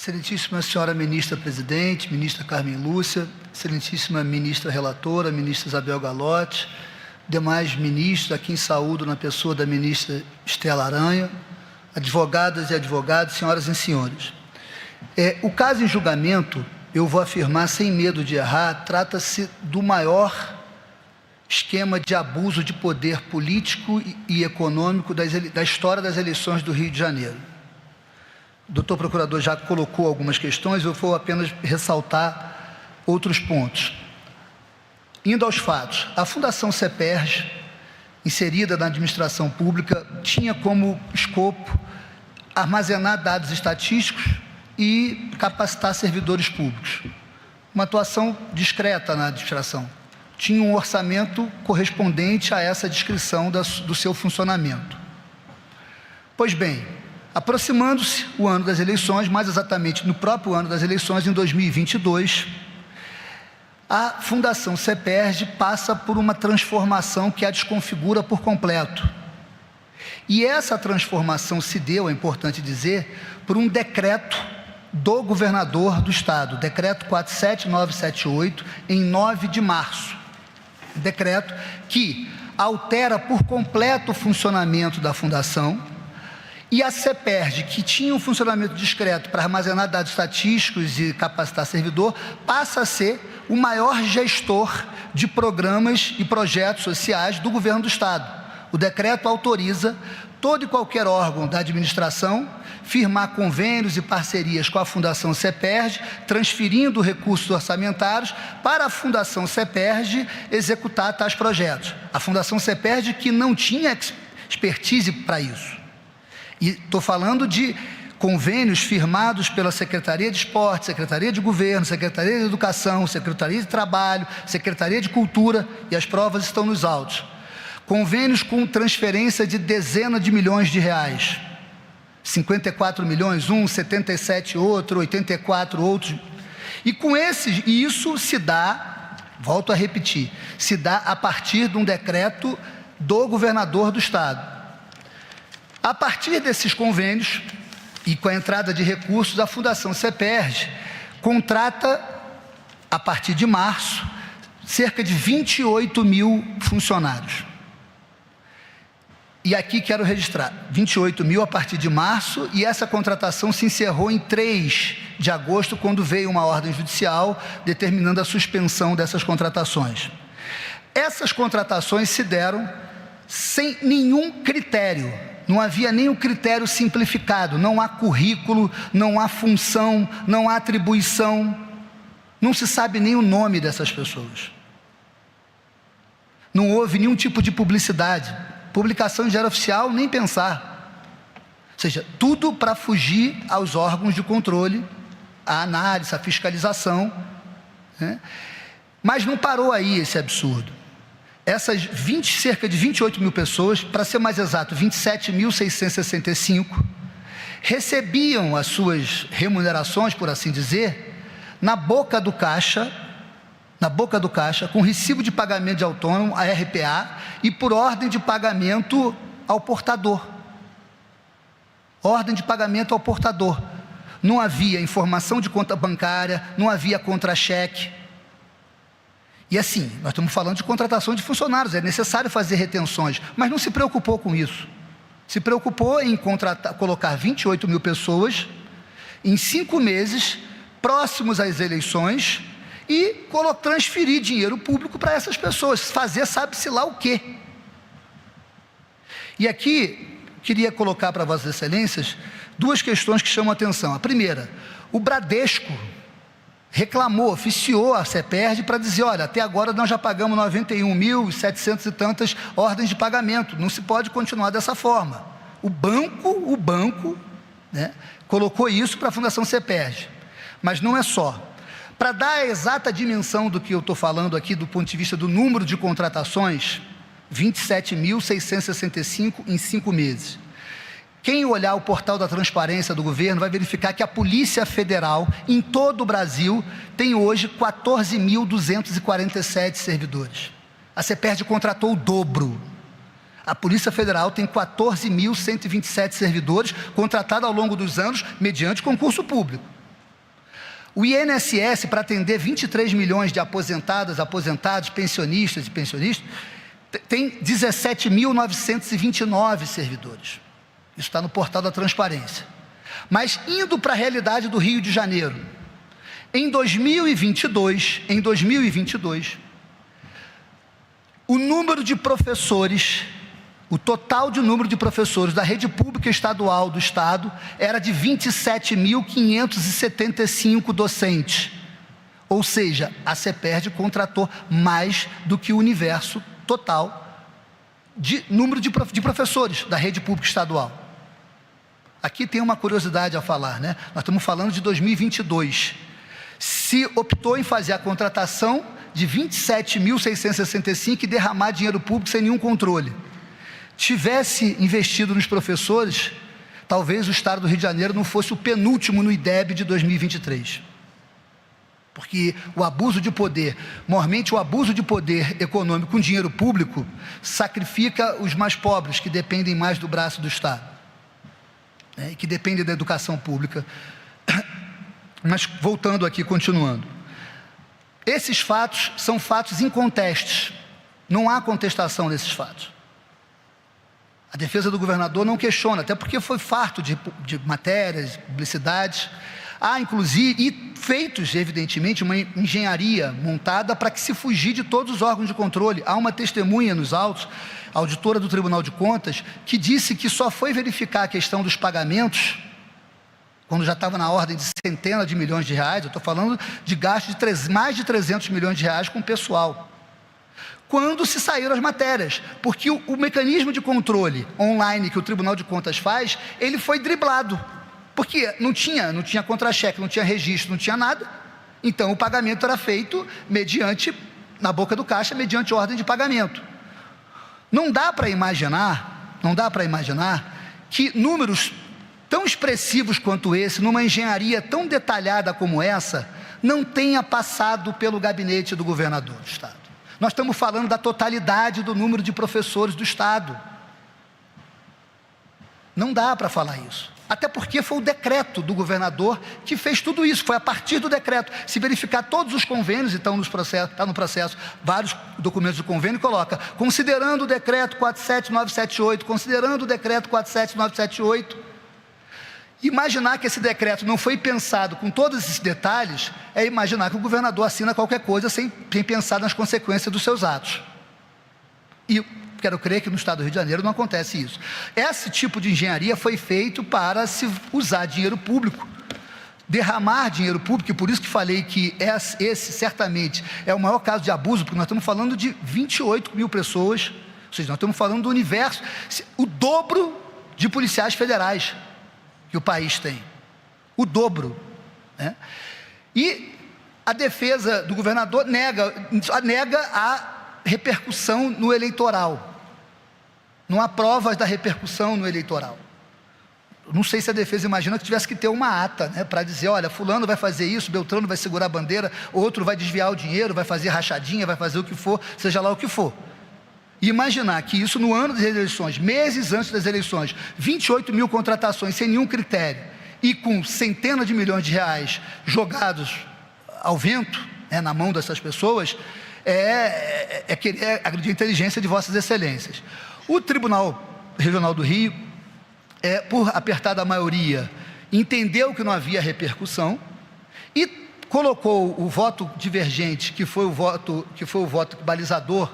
Excelentíssima senhora ministra-presidente, ministra Carmen Lúcia, excelentíssima ministra relatora, ministra Isabel Galotti, demais ministros, a quem saúdo na pessoa da ministra Estela Aranha, advogadas e advogados, senhoras e senhores. O caso em julgamento, eu vou afirmar sem medo de errar, trata-se do maior esquema de abuso de poder político e econômico da história das eleições do Rio de Janeiro. O doutor procurador já colocou algumas questões, eu vou apenas ressaltar outros pontos. Indo aos fatos, a Fundação CEPERJ, inserida na administração pública, tinha como escopo armazenar dados estatísticos e capacitar servidores públicos. Uma atuação discreta na administração. Tinha um orçamento correspondente a essa descrição do seu funcionamento. Pois bem, aproximando-se o ano das eleições, mais exatamente no próprio ano das eleições, em 2022, a Fundação CEPERJ passa por uma transformação que a desconfigura por completo. E essa transformação se deu, é importante dizer, por um decreto do governador do estado, decreto 47978, em 9 de março. Decreto que altera por completo o funcionamento da fundação, e a CEPERJ, que tinha um funcionamento discreto para armazenar dados estatísticos e capacitar servidor, passa a ser o maior gestor de programas e projetos sociais do governo do estado. O decreto autoriza todo e qualquer órgão da administração firmar convênios e parcerias com a Fundação CEPERJ, transferindo recursos orçamentários para a Fundação CEPERJ executar tais projetos. A Fundação CEPERJ que não tinha expertise para isso. E estou falando de convênios firmados pela Secretaria de Esporte, Secretaria de Governo, Secretaria de Educação, Secretaria de Trabalho, Secretaria de Cultura, e as provas estão nos autos. Convênios com transferência de dezenas de milhões de reais. 54 milhões, 77 outro, 84 outros. E com esses, e isso se dá, volto a repetir, se dá a partir de um decreto do governador do estado. A partir desses convênios e com a entrada de recursos, a Fundação CEPERJ contrata, a partir de março, cerca de 28 mil funcionários. E aqui quero registrar, 28 mil a partir de março, e essa contratação se encerrou em 3 de agosto, quando veio uma ordem judicial determinando a suspensão dessas contratações. Essas contratações se deram sem nenhum critério. Não havia nenhum critério simplificado, não há currículo, não há função, não há atribuição, não se sabe nem o nome dessas pessoas. Não houve nenhum tipo de publicidade, publicação em diário oficial, nem pensar. Ou seja, tudo para fugir aos órgãos de controle, a análise, a fiscalização, né? Mas não parou aí esse absurdo. Essas cerca de 28 mil pessoas, para ser mais exato, 27.665, recebiam as suas remunerações, por assim dizer, na boca do caixa, com recibo de pagamento de autônomo, a RPA, e por ordem de pagamento ao portador. Ordem de pagamento ao portador. Não havia informação de conta bancária, não havia contra-cheque. E assim, nós estamos falando de contratação de funcionários, é necessário fazer retenções, mas não se preocupou com isso. Se preocupou em colocar 28 mil pessoas em 5 meses, próximos às eleições, e transferir dinheiro público para essas pessoas, fazer sabe-se lá o quê. E aqui, queria colocar para Vossas Excelências 2 questões que chamam a atenção. A primeira, o Bradesco reclamou, oficiou a CEPERJ para dizer, olha, até agora nós já pagamos 91.700 e tantas ordens de pagamento, não se pode continuar dessa forma. O banco, né, colocou isso para a Fundação CEPERJ, mas não é só. Para dar a exata dimensão do que eu estou falando aqui, do ponto de vista do número de contratações, 27.665 em 5 meses. Quem olhar o portal da transparência do governo vai verificar que a Polícia Federal, em todo o Brasil, tem hoje 14.247 servidores. A CEPERJ contratou o dobro. A Polícia Federal tem 14.127 servidores contratados ao longo dos anos mediante concurso público. O INSS, para atender 23 milhões de aposentadas, aposentados, pensionistas e pensionistas, tem 17.929 servidores. Isso está no portal da transparência. Mas indo para a realidade do Rio de Janeiro, em 2022, o número de professores, o total de número de professores da rede pública estadual do estado era de 27.575 docentes. Ou seja, a CEPERD contratou mais do que o universo total de número de professores da rede pública estadual. Aqui tem uma curiosidade a falar, né? Nós estamos falando de 2022. Se optou em fazer a contratação de 27.665 e derramar dinheiro público sem nenhum controle. Tivesse investido nos professores, talvez o estado do Rio de Janeiro não fosse o penúltimo no IDEB de 2023. Porque o abuso de poder, normalmente o abuso de poder econômico com dinheiro público, sacrifica os mais pobres, que dependem mais do braço do Estado, né, e que dependem da educação pública. Mas voltando aqui, continuando. Esses fatos são fatos incontestes, não há contestação desses fatos. A defesa do governador não questiona, até porque foi farto de matérias, publicidades. Há, inclusive, e feitos, evidentemente, uma engenharia montada para que se fugir de todos os órgãos de controle. Há uma testemunha nos autos, auditora do Tribunal de Contas, que disse que só foi verificar a questão dos pagamentos, quando já estava na ordem de centenas de milhões de reais. Eu estou falando de gastos de mais de 300 milhões de reais com o pessoal. Quando se saíram as matérias, porque o mecanismo de controle online que o Tribunal de Contas faz, ele foi driblado, porque não tinha contra-cheque, não tinha registro, não tinha nada. Então o pagamento era feito mediante, na boca do caixa, mediante ordem de pagamento. Não dá para imaginar que números tão expressivos quanto esse, numa engenharia tão detalhada como essa, não tenha passado pelo gabinete do governador do estado. Nós estamos falando da totalidade do número de professores do estado. Não dá para falar isso. Até porque foi o decreto do governador que fez tudo isso. Foi a partir do decreto. Se verificar todos os convênios, então está no processo, vários documentos do convênio, coloca, considerando o decreto 47978, considerando o decreto 47978, imaginar que esse decreto não foi pensado com todos esses detalhes, é imaginar que o governador assina qualquer coisa sem pensar nas consequências dos seus atos. E quero crer que no estado do Rio de Janeiro não acontece isso. Esse tipo de engenharia foi feito para se usar dinheiro público, derramar dinheiro público, e por isso que falei que esse certamente é o maior caso de abuso, porque nós estamos falando de 28 mil pessoas, ou seja, nós estamos falando do universo, o dobro de policiais federais que o país tem, o dobro, né? E a defesa do governador nega a repercussão no eleitoral, não há provas da repercussão no eleitoral. Não sei se a defesa imagina que tivesse que ter uma ata, né, para dizer, olha, fulano vai fazer isso, Beltrano vai segurar a bandeira, outro vai desviar o dinheiro, vai fazer rachadinha, vai fazer o que for, seja lá o que for. E imaginar que isso no ano das eleições, meses antes das eleições, 28 mil contratações sem nenhum critério e com centenas de milhões de reais jogados ao vento, né, na mão dessas pessoas, é querer agredir a inteligência de vossas excelências. O Tribunal Regional do Rio, por apertada maioria, entendeu que não havia repercussão e colocou o voto divergente, que foi o voto balizador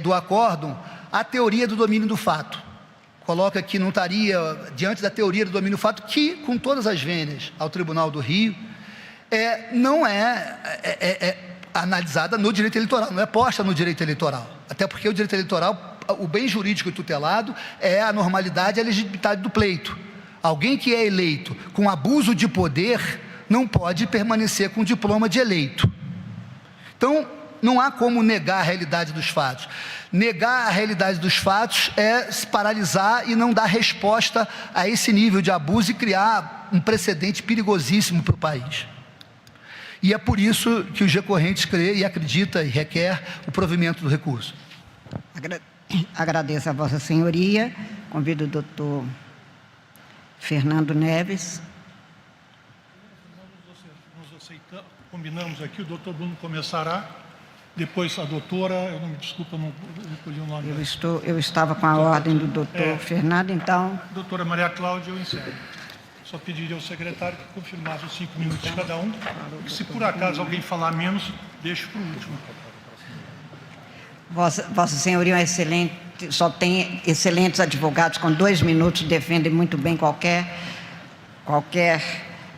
do acórdão, a teoria do domínio do fato. Coloca que não estaria diante da teoria do domínio do fato, que, com todas as vênias ao Tribunal do Rio, não é analisada no direito eleitoral, não é posta no direito eleitoral. Até porque o direito eleitoral, o bem jurídico tutelado é a normalidade e a legitimidade do pleito. Alguém que é eleito com abuso de poder não pode permanecer com diploma de eleito. Então, não há como negar a realidade dos fatos. Negar a realidade dos fatos é se paralisar e não dar resposta a esse nível de abuso e criar um precedente perigosíssimo para o país. E é por isso que os recorrentes crê e acredita e requer o provimento do recurso. Agradeço a Vossa Senhoria. Convido o doutor Fernando Neves. Nós aceitamos, combinamos aqui, o doutor Bruno começará, depois a doutora, eu não me desculpa, não recolhi o nome. Eu estava com a ordem do doutor Fernando, então, Doutora Maria Cláudia, eu encerro. Só pediria ao secretário que confirmasse os 5 minutos cada um. E se por acaso alguém falar menos, deixe para o último. Vossa Senhoria é um excelente, só tem excelentes advogados, com 2 minutos defendem muito bem qualquer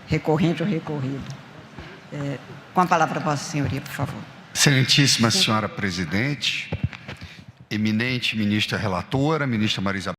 recorrente ou recorrido. Com a palavra, Vossa Senhoria, por favor. Excelentíssima senhora presidente, eminente ministra relatora, ministra Marisa